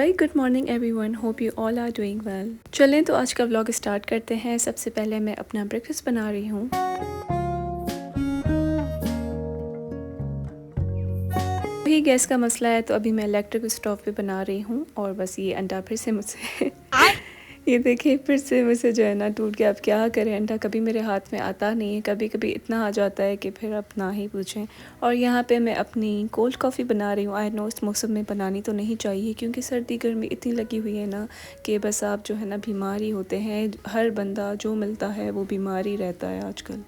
Very good morning everyone, hope you all are doing well. चलें तो आज का व्लॉग स्टार्ट करते हैं। सबसे पहले मैं अपना ब्रेकफास्ट बना रही हूँ। वही गैस का मसला है तो अभी मैं इलेक्ट्रिक स्टोव पे बना रही हूँ और बस ये अंडा फिर से मुझसे ये देखिए फिर से मुझसे जो है ना टूट गया। अब क्या करें, अंडा कभी मेरे हाथ में आता नहीं है, कभी कभी इतना आ जाता है कि फिर अब ना ही पूछें। और यहाँ पे मैं अपनी कोल्ड कॉफ़ी बना रही हूँ। आई नो इस मौसम में बनानी तो नहीं चाहिए क्योंकि सर्दी गर्मी इतनी लगी हुई है ना कि बस आप जो है ना बीमार ही होते हैं। हर बंदा जो मिलता है वो बीमार ही रहता है आजकल।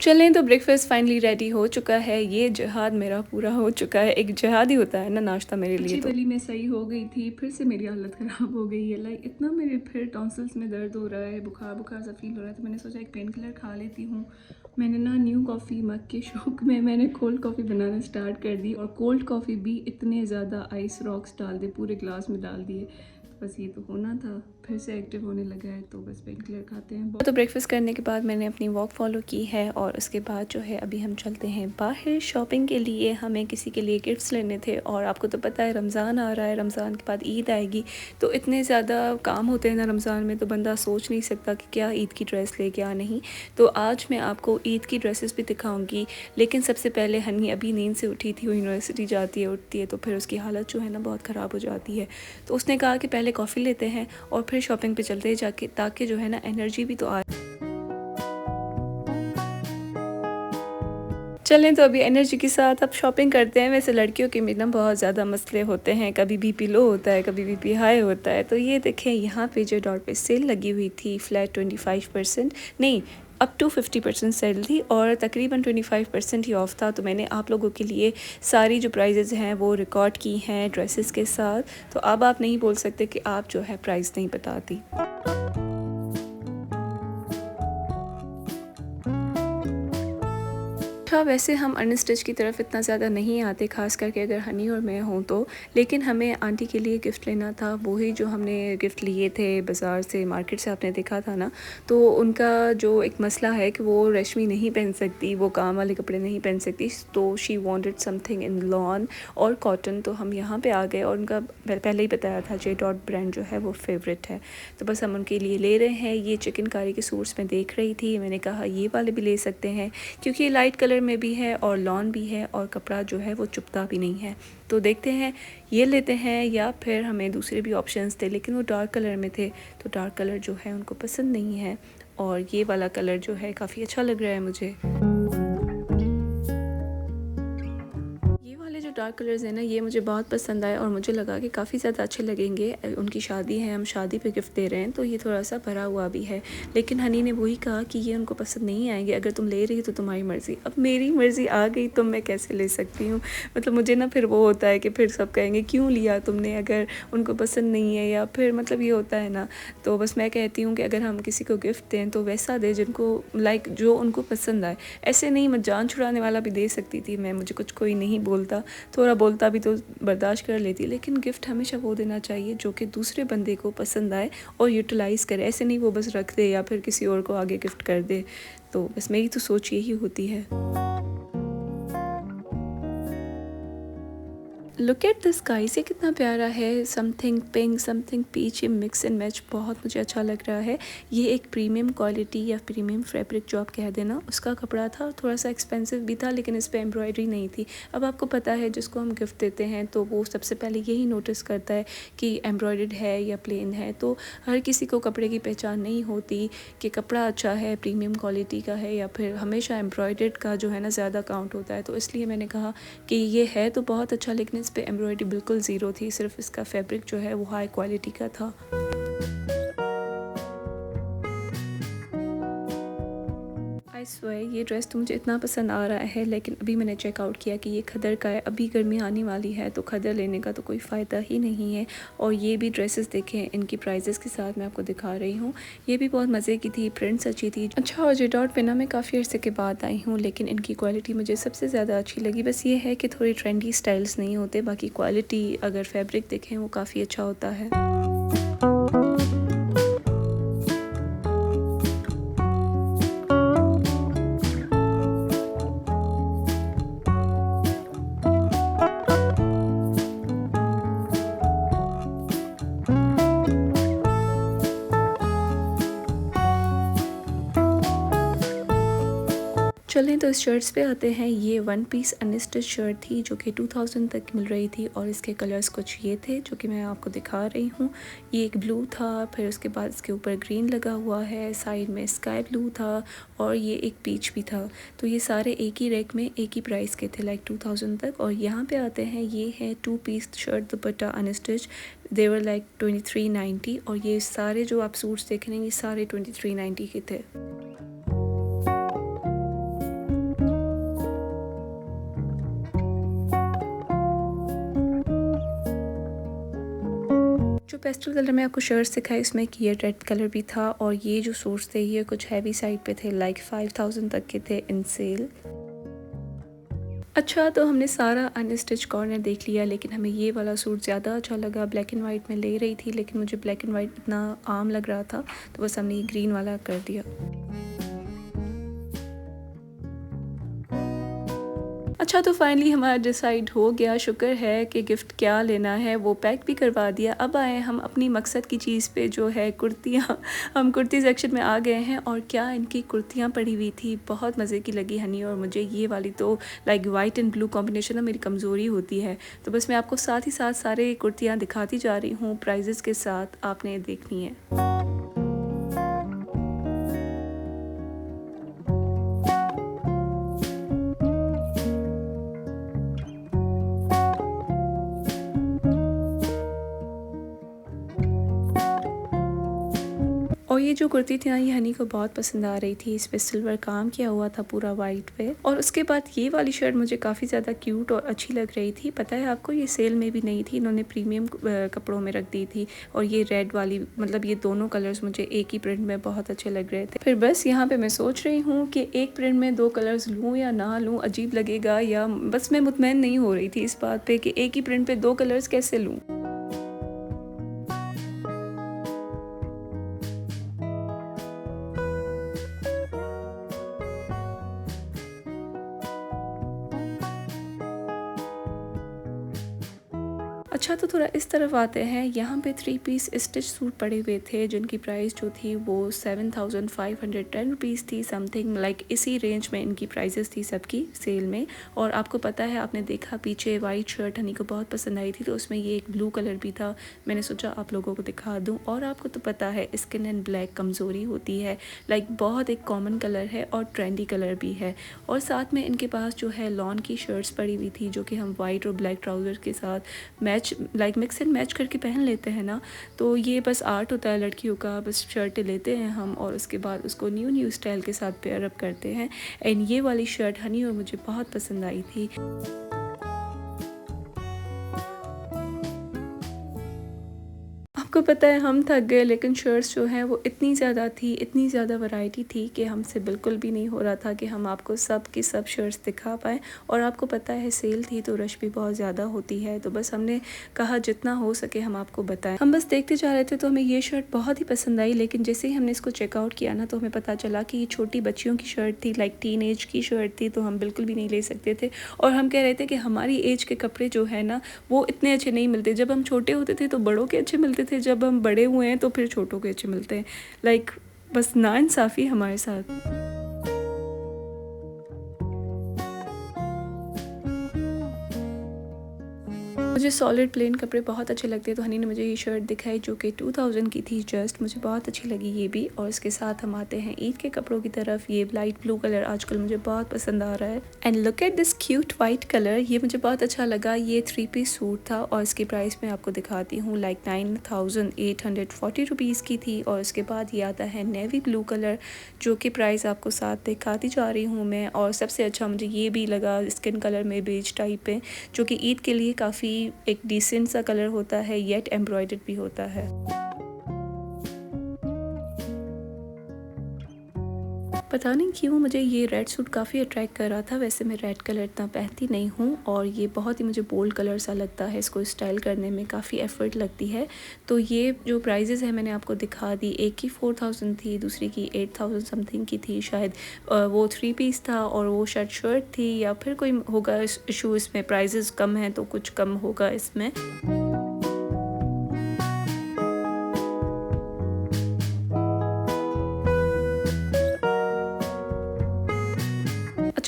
चलें तो ब्रेकफास्ट फाइनली रेडी हो चुका है। ये जहाद मेरा पूरा हो चुका है। एक जहाद ही होता है ना नाश्ता मेरे लिए। तो गली में सही हो गई थी, फिर से मेरी हालत ख़राब हो गई है। लाइक इतना मेरे फिर टॉन्सिल्स में दर्द हो रहा है, बुखार बुखार सा फील हो रहा है। तो मैंने सोचा एक पेन किलर खा लेती हूँ। मैंने ना न्यू कॉफ़ी मग के शौक में मैंने कोल्ड कॉफ़ी बनाना स्टार्ट कर दी और कोल्ड कॉफ़ी भी इतने ज़्यादा आइस रॉक्स डाल दे, पूरे ग्लास में डाल दिए। बस ये तो होना था, फिर से एक्टिव होने लगा है तो बस पेन किलर खाते हैं। तो ब्रेकफास्ट करने के बाद मैंने अपनी वॉक फॉलो की है और उसके बाद जो है अभी हम चलते हैं बाहर शॉपिंग के लिए। हमें किसी के लिए गिफ्ट्स लेने थे और आपको तो पता है रमज़ान आ रहा है, रमज़ान के बाद ईद आएगी तो इतने ज़्यादा काम होते हैं ना रमज़ान में, तो बंदा सोच नहीं सकता कि क्या ईद की ड्रेस ले क्या नहीं। तो आज मैं आपको ईद की ड्रेसेस भी दिखाऊंगी, लेकिन सबसे पहले हनी अभी नींद से उठी थी, वो यूनिवर्सिटी जाती है उठती है तो फिर उसकी हालत जो है ना बहुत ख़राब हो जाती है। तो उसने कहा कि पहले कॉफ़ी लेते हैं और फिर शॉपिंग पे चलते हैं जाके, ताकि जो है ना एनर्जी भी तो आए। चलें तो अभी एनर्जी के साथ अब शॉपिंग करते हैं। वैसे लड़कियों के में ना बहुत ज़्यादा मसले होते हैं, कभी बीपी लो होता है, कभी बीपी हाई होता है। तो ये देखें यहाँ पे जो डॉट पे सेल लगी हुई थी, फ्लैट 25% नहीं अप टू 50% सेल थी और तकरीबन 25% ही ऑफ था। तो मैंने आप लोगों के लिए सारी जो प्राइजेज़ हैं वो रिकॉर्ड की हैं ड्रेसेस के साथ। तो अब आप नहीं बोल सकते कि आप जो है प्राइस नहीं बताती। अच्छा, वैसे हम अनस्टिच की तरफ इतना ज़्यादा नहीं आते, ख़ास करके अगर हनी और मैं हूँ तो। लेकिन हमें आंटी के लिए गिफ्ट लेना था, वही जो हमने गिफ्ट लिए थे बाज़ार से, मार्केट से आपने देखा था ना। तो उनका जो एक मसला है कि वो रेशमी नहीं पहन सकती, वो काम वाले कपड़े नहीं पहन सकती। तो she wanted something in lawn और कॉटन। तो हम यहाँ पे आ गए और उनका पहले ही बताया था जे डॉट ब्रांड जो है वो फेवरेट है। तो बस हम उनके लिए ले रहे हैं। ये चिकनकारी के सूट्स में देख रही थी, मैंने कहा ये वाले भी ले सकते हैं क्योंकि लाइट कलर में भी है और लॉन भी है और कपड़ा जो है वो चुभता भी नहीं है। तो देखते हैं ये लेते हैं या फिर हमें दूसरे भी ऑप्शंस थे, लेकिन वो डार्क कलर में थे तो डार्क कलर जो है उनको पसंद नहीं है और ये वाला कलर जो है काफ़ी अच्छा लग रहा है मुझे। जो डार्क कलर्स हैं ना ये मुझे बहुत पसंद आए और मुझे लगा कि काफ़ी ज़्यादा अच्छे लगेंगे। उनकी शादी है, हम शादी पे गिफ्ट दे रहे हैं तो ये थोड़ा सा भरा हुआ भी है। लेकिन हनी ने वही कहा कि ये उनको पसंद नहीं आएंगे, अगर तुम ले रही हो तो तुम्हारी मर्ज़ी। अब मेरी मर्ज़ी आ गई तो मैं कैसे ले सकती हूँ। मतलब मुझे ना फिर वो होता है कि फिर सब कहेंगे क्यों लिया तुमने अगर उनको पसंद नहीं है, या फिर मतलब ये होता है ना। तो बस मैं कहती हूँ कि अगर हम किसी को गिफ्ट दें तो वैसा दे जिनको लाइक जो उनको पसंद आए। ऐसे नहीं, मैं जान छुड़ाने वाला भी दे सकती थी मैं, मुझे कुछ कोई नहीं बोलता, थोड़ा बोलता भी तो बर्दाश्त कर लेती। लेकिन गिफ्ट हमेशा वो देना चाहिए जो कि दूसरे बंदे को पसंद आए और यूटिलाइज़ करे। ऐसे नहीं वो बस रख दे या फिर किसी और को आगे गिफ्ट कर दे। तो बस मेरी तो सोच यही होती है। लुक एट द स्काई, से कितना प्यारा है, something pink something peach, mix and match बहुत मुझे अच्छा लग रहा है। ये एक प्रीमियम क्वालिटी या प्रीमियम फैब्रिक जो आप कह देना उसका कपड़ा था, थोड़ा सा एक्सपेंसिव भी था लेकिन इस पर एम्ब्रॉयडरी नहीं थी। अब आपको पता है जिसको हम गिफ्ट देते हैं तो वो सबसे पहले यही नोटिस करता है कि एम्ब्रॉयडर्ड है या प्लेन है। तो हर किसी को कपड़े की पहचान नहीं होती कि कपड़ा अच्छा है, प्रीमियम क्वालिटी का है या फिर हमेशा एम्ब्रॉयडर्ड का जो है ना ज़्यादा काउंट होता है। तो इसलिए मैंने कहा कि ये है तो बहुत अच्छा, लेकिन पे एम्ब्रॉयडरी बिल्कुल ज़ीरो थी, सिर्फ इसका फैब्रिक जो है वो हाई क्वालिटी का था। आई स्वेयर ये ड्रेस तो मुझे इतना पसंद आ रहा है, लेकिन अभी मैंने चेकआउट किया कि ये खदर का है। अभी गर्मी आने वाली है तो खदर लेने का तो कोई फ़ायदा ही नहीं है। और ये भी ड्रेसेस देखें, इनकी प्राइजेस के साथ मैं आपको दिखा रही हूँ। ये भी बहुत मज़े की थी, प्रिंट्स अच्छी थी। अच्छा, और जे डॉट पे ना मैं काफ़ी अर्से के बाद आई हूँ, लेकिन इनकी क्वालिटी मुझे सबसे ज़्यादा अच्छी लगी। बस ये है कि थोड़ी ट्रेंडी स्टाइल्स नहीं होते, बाकी क्वालिटी अगर फैब्रिक देखें वो काफ़ी अच्छा होता है। चलें तो इस शर्ट्स पे आते हैं। ये वन पीस अनस्टिच शर्ट थी जो कि 2000 तक मिल रही थी और इसके कलर्स कुछ ये थे जो कि मैं आपको दिखा रही हूँ। ये एक ब्लू था, फिर उसके बाद इसके ऊपर ग्रीन लगा हुआ है, साइड में स्काई ब्लू था और ये एक पीच भी था। तो ये सारे एक ही रैक में एक ही प्राइस के थे, लाइक 2000 तक। और यहाँ पे आते हैं, ये है 2 पीस शर्ट दुपट्टा अनस्टिच, देवर लाइक 2390। और ये सारे जो आप सूट्स देख रहे हैं ये सारे 2390 के थे। जो पेस्टल कलर में आपको शर्ट्स दिखाई इसमें कि ये रेड कलर भी था और ये जो सूट्स थे ये कुछ हैवी साइड पे थे, लाइक 5000 तक के थे इन सेल। अच्छा, तो हमने सारा अनस्टिच कॉर्नर देख लिया, लेकिन हमें ये वाला सूट ज़्यादा अच्छा लगा। ब्लैक एंड वाइट में ले रही थी लेकिन मुझे ब्लैक एंड वाइट इतना आम लग रहा था तो बस हमने ये ग्रीन वाला कर दिया। अच्छा, तो फाइनली हमारा डिसाइड हो गया, शुक्र है कि गिफ्ट क्या लेना है वो पैक भी करवा दिया। अब आए हम अपनी मकसद की चीज़ पे जो है कुर्तियाँ। हम कुर्ती सेक्शन में आ गए हैं और क्या इनकी कुर्तियाँ पड़ी हुई थी, बहुत मज़े की लगी हनी और मुझे। ये वाली तो like white and blue combination ना मेरी कमज़ोरी होती है, तो बस मैं आपको साथ ही साथ सारे कुर्तियाँ दिखाती जा रही हूँ प्राइजेस के साथ, आपने देखनी है। और ये जो कुर्ती थी ना ये हनी को बहुत पसंद आ रही थी। इस पे सिल्वर काम किया हुआ था पूरा वाइट पे। और उसके बाद ये वाली शर्ट मुझे काफ़ी ज़्यादा क्यूट और अच्छी लग रही थी। पता है आपको, ये सेल में भी नहीं थी, इन्होंने प्रीमियम कपड़ों में रख दी थी। और ये रेड वाली, मतलब ये दोनों कलर्स मुझे एक ही प्रिंट में बहुत अच्छे लग रहे थे। फिर बस यहाँ पे मैं सोच रही हूँ कि एक प्रिंट में 2 कलर्स लूँ या ना लूँ, अजीब लगेगा या, बस मैं मुतमैन नहीं हो रही थी इस बात पे कि एक ही प्रिंट पे 2 कलर्स कैसे लूँ। अच्छा, तो थोड़ा इस तरफ आते हैं। यहाँ पे 3 पीस स्टिच सूट पड़े हुए थे जिनकी प्राइस जो थी वो 7510 रुपीज़ थी समथिंग, लाइक इसी रेंज में इनकी प्राइजेस थी सबकी सेल में। और आपको पता है, आपने देखा पीछे वाइट शर्ट हनी को बहुत पसंद आई थी तो उसमें ये एक ब्लू कलर भी था, मैंने सोचा आप लोगों को दिखा दूँ। और आपको तो पता है स्किन एंड ब्लैक कमज़ोरी होती है, लाइक बहुत एक कॉमन कलर है और ट्रेंडी कलर भी है। और साथ में इनके पास जो है लॉन की शर्ट्स पड़ी हुई थी जो कि हम वाइट और ब्लैक ट्राउज़र के साथ match, like mix and match करके पहन लेते हैं ना। तो ये बस आर्ट होता है लड़कियों का, बस शर्टें लेते हैं हम और उसके बाद उसको न्यू स्टाइल के साथ पेयर अप करते हैं। एंड ये वाली शर्ट हनी और मुझे बहुत पसंद आई थी। आपको पता है हम थक गए, लेकिन शर्ट्स जो हैं वो इतनी ज़्यादा थी, इतनी ज़्यादा वैरायटी थी कि हमसे बिल्कुल भी नहीं हो रहा था कि हम आपको सब की सब शर्ट्स दिखा पाएँ। और आपको पता है सेल थी तो रश भी बहुत ज़्यादा होती है, तो बस हमने कहा जितना हो सके हम आपको बताएं। हम बस देखते जा रहे थे तो हमें ये शर्ट बहुत ही पसंद आई, लेकिन जैसे ही हमने इसको चेकआउट किया ना तो हमें पता चला कि ये छोटी बच्चियों की शर्ट थी, लाइक टीन एज की शर्ट थी, तो हम बिल्कुल भी नहीं ले सकते थे। और हम कह रहे थे कि हमारी एज के कपड़े जो है ना वो इतने अच्छे नहीं मिलते। जब हम छोटे होते थे तो बड़ों के अच्छे मिलते थे, जब हम बड़े हुए हैं तो फिर छोटों के अच्छे मिलते हैं। लाइक बस नाइंसाफ़ी हमारे साथ। मुझे सॉलिड प्लेन कपड़े बहुत अच्छे लगते हैं, तो हनी ने मुझे ये शर्ट दिखाई जो कि 2000 की थी जस्ट, मुझे बहुत अच्छी लगी ये भी। और इसके साथ हम आते हैं ईद के कपड़ों की तरफ। ये लाइट ब्लू कलर आजकल मुझे बहुत पसंद आ रहा है। And look at this cute white colour, ये मुझे बहुत अच्छा लगा। ये 3 पीस सूट था और इसकी प्राइस मैं आपको दिखाती हूँ, लाइक 9840 रुपीज़ की थी। और उसके बाद ये आता है नेवी ब्लू कलर जो कि प्राइस आपको साथ दिखाती जा रही हूँ मैं। और सबसे अच्छा मुझे ये भी लगा, स्किन कलर में बेज टाइप है जो कि ईद के लिए काफ़ी एक डिसेंट सा कलर होता है, येट एम्ब्रॉयडर्ड भी होता है। पता नहीं क्यों मुझे ये रेड सूट काफ़ी अट्रैक्ट कर रहा था। वैसे मैं रेड कलर इतना पहनती नहीं हूँ और ये बहुत ही मुझे बोल्ड कलर सा लगता है, इसको स्टाइल करने में काफ़ी एफर्ट लगती है। तो ये जो प्राइजेज़ है मैंने आपको दिखा दी, एक की 4000 थी, दूसरी की 8000 समथिंग की थी शायद। वो 3 पीस था और वो शर्ट थी, या फिर कोई होगा इशू इसमें, प्राइजेज़ कम हैं तो कुछ कम होगा इसमें।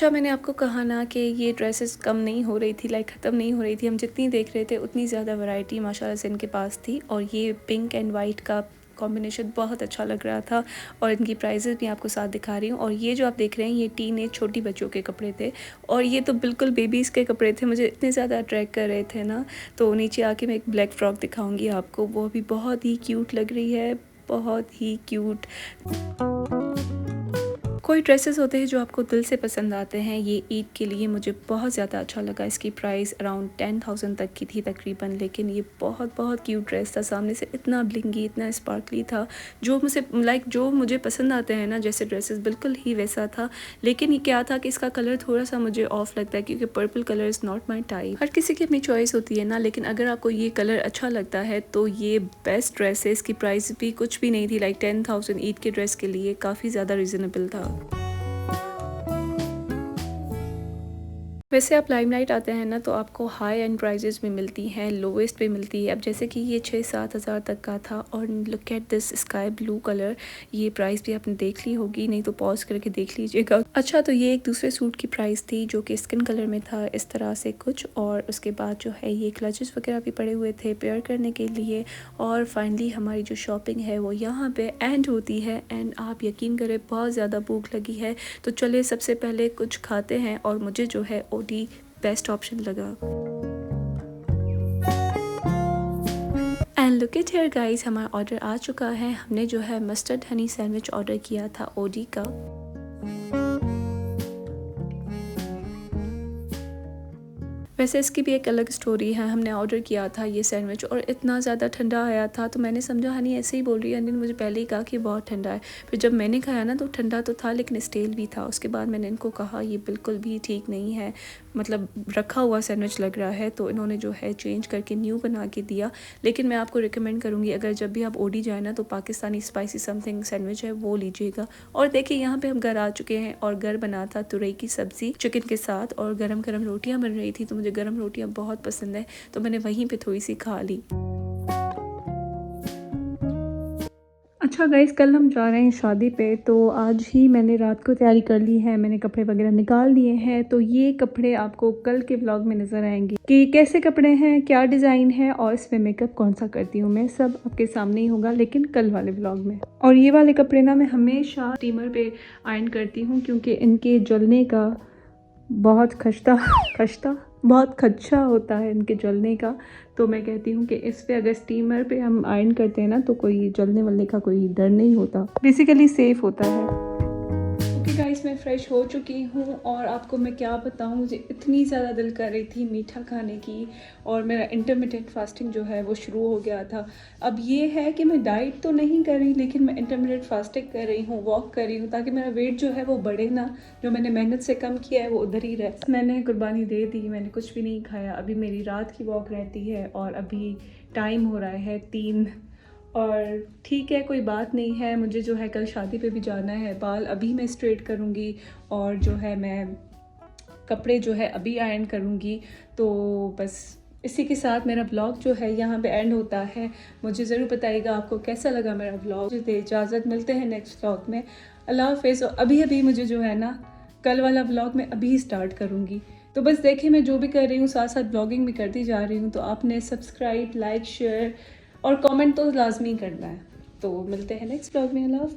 अच्छा, मैंने आपको कहा ना कि ये ड्रेसेस कम नहीं हो रही थी, लाइक ख़त्म नहीं हो रही थी। हम जितनी देख रहे थे उतनी ज़्यादा वैरायटी माशाल्लाह से इनके पास थी, और ये पिंक एंड वाइट का कॉम्बिनेशन बहुत अच्छा लग रहा था। और इनकी प्राइजेस भी आपको साथ दिखा रही हूँ। और ये जो आप देख रहे हैं ये टीन छोटी बच्चों के कपड़े थे, और ये तो बिल्कुल बेबीज़ के कपड़े थे, मुझे इतने ज़्यादा अट्रैक्ट कर रहे थे ना। तो नीचे आके मैं एक ब्लैक फ़्रॉक दिखाऊंगी आपको, वो भी बहुत ही क्यूट लग रही है, बहुत ही क्यूट। कोई ड्रेसेस होते हैं जो आपको दिल से पसंद आते हैं, ये ईद के लिए मुझे बहुत ज़्यादा अच्छा लगा। इसकी प्राइस अराउंड 10,000 तक की थी तकरीबन, लेकिन ये बहुत बहुत क्यूट ड्रेस था। सामने से इतना ब्लिंगी, इतना स्पार्कली था, जो मुझे पसंद आते हैं ना जैसे ड्रेसेस, बिल्कुल ही वैसा था। लेकिन ये क्या था कि इसका कलर थोड़ा सा मुझे ऑफ लगता है, क्योंकि purple colour is not my type. हर किसी की अपनी चॉइस होती है ना, लेकिन अगर आपको ये कलर अच्छा लगता है तो ये बेस्ट ड्रेस है। इसकी प्राइस भी कुछ भी नहीं थी, लाइक 10,000 ईद के ड्रेस के लिए काफ़ी ज़्यादा रीज़नेबल था। वैसे आप लाइमलाइट आते हैं ना तो आपको हाई एंड प्राइजेस भी मिलती हैं, लोवेस्ट भी मिलती है। अब जैसे कि ये 6-7 हज़ार तक का था, और look at this sky blue colour. ये प्राइस भी आपने देख ली होगी, नहीं तो पॉज करके देख लीजिएगा। अच्छा, तो ये एक दूसरे सूट की प्राइस थी जो कि स्किन कलर में था इस तरह से कुछ, और उसके बाद जो है ये क्लचेस वगैरह भी पड़े हुए थे पेयर करने के लिए। और फाइनली हमारी जो शॉपिंग है वो यहाँ पे एंड होती है। एंड आप यकीन करें बहुत ज़्यादा भूख लगी है, तो चले सबसे पहले कुछ खाते हैं। और मुझे जो है ओडी बेस्ट ऑप्शन लगा। And look it here guys, हमारा ऑर्डर आ चुका है। हमने जो है मस्टर्ड हनी सैंडविच ऑर्डर किया था ओडी का। वैसे इसकी भी एक अलग स्टोरी है। हमने ऑर्डर किया था ये सैंडविच, और इतना ज़्यादा ठंडा आया था, तो मैंने समझा हनी ऐसे ही बोल रही है। हनी ने मुझे पहले ही कहा कि बहुत ठंडा है। फिर जब मैंने खाया ना तो ठंडा तो था, लेकिन स्टील भी था। उसके बाद मैंने इनको कहा ये बिल्कुल भी ठीक नहीं है, मतलब रखा हुआ सैंडविच लग रहा है। तो इन्होंने जो है चेंज करके न्यू बना के दिया। लेकिन मैं आपको रिकमेंड करूँगी, अगर जब भी आप ओडी जाए ना तो पाकिस्तानी स्पाइसी समथिंग सैंडविच है वो लीजिएगा। और देखिए यहाँ पे हम घर आ चुके हैं, और घर बना था तुरई की सब्ज़ी चिकन के साथ, और गरम गरम रोटियाँ बन रही थी। तो मुझे गरम रोटियाँ बहुत पसंद है, तो मैंने वहीं पे थोड़ी सी खा ली। अच्छा गाइस, कल हम जा रहे हैं शादी पे, तो आज ही मैंने रात को तैयारी कर ली है। मैंने कपड़े वगैरह निकाल दिए हैं, तो ये कपड़े आपको कल के व्लॉग में नज़र आएंगे कि कैसे कपड़े हैं, क्या डिज़ाइन है, और इस पे मेकअप कौन सा करती हूँ मैं, सब आपके सामने ही होगा, लेकिन कल वाले व्लॉग में। और ये वाले कपड़े ना मैं हमेशा स्टीमर पे आयरन करती हूँ, क्योंकि इनके जलने का बहुत बहुत खदशा होता है इनके जलने का। तो मैं कहती हूँ कि इस पे अगर स्टीमर पे हम आयरन करते हैं ना तो कोई जलने वलने का कोई डर नहीं होता, बेसिकली सेफ होता है। ओके गाइस, मैं फ़्रेश हो चुकी हूँ, और आपको मैं क्या बताऊँ, मुझे इतनी ज़्यादा दिल कर रही थी मीठा खाने की, और मेरा इंटरमिटेंट फास्टिंग जो है वो शुरू हो गया था। अब ये है कि मैं डाइट तो नहीं कर रही, लेकिन मैं इंटरमिटेंट फास्टिंग कर रही हूँ, वॉक कर रही हूँ, ताकि मेरा वेट जो है वो बढ़े ना। जो मैंने मेहनत से कम किया है वो उधर ही रहे। मैंने कुर्बानी दे दी, मैंने कुछ भी नहीं खाया। अभी मेरी रात की वॉक रहती है, और अभी टाइम हो रहा है 3। और ठीक है, कोई बात नहीं है। मुझे जो है कल शादी पे भी जाना है, बाल अभी मैं स्ट्रेट करूँगी, और जो है मैं कपड़े जो है अभी आयरन करूँगी। तो बस इसी के साथ मेरा ब्लॉग जो है यहाँ पे एंड होता है। मुझे ज़रूर बताइएगा आपको कैसा लगा मेरा ब्लॉग। मुझे दे इजाज़त, मिलते हैं नेक्स्ट ब्लॉग में। अल्लाह हाफ़िज़। और अभी मुझे जो है ना कल वाला ब्लॉग मैं अभी स्टार्ट करूँगी। तो बस देखिए, मैं जो भी कर रही हूँ साथ साथ ब्लॉगिंग भी करती जा रही हूँ। तो आपने सब्सक्राइब, लाइक, शेयर और कमेंट तो लाजमी करना है। तो मिलते हैं नेक्स्ट ब्लॉग में। अल्लाह हाफ़िज़।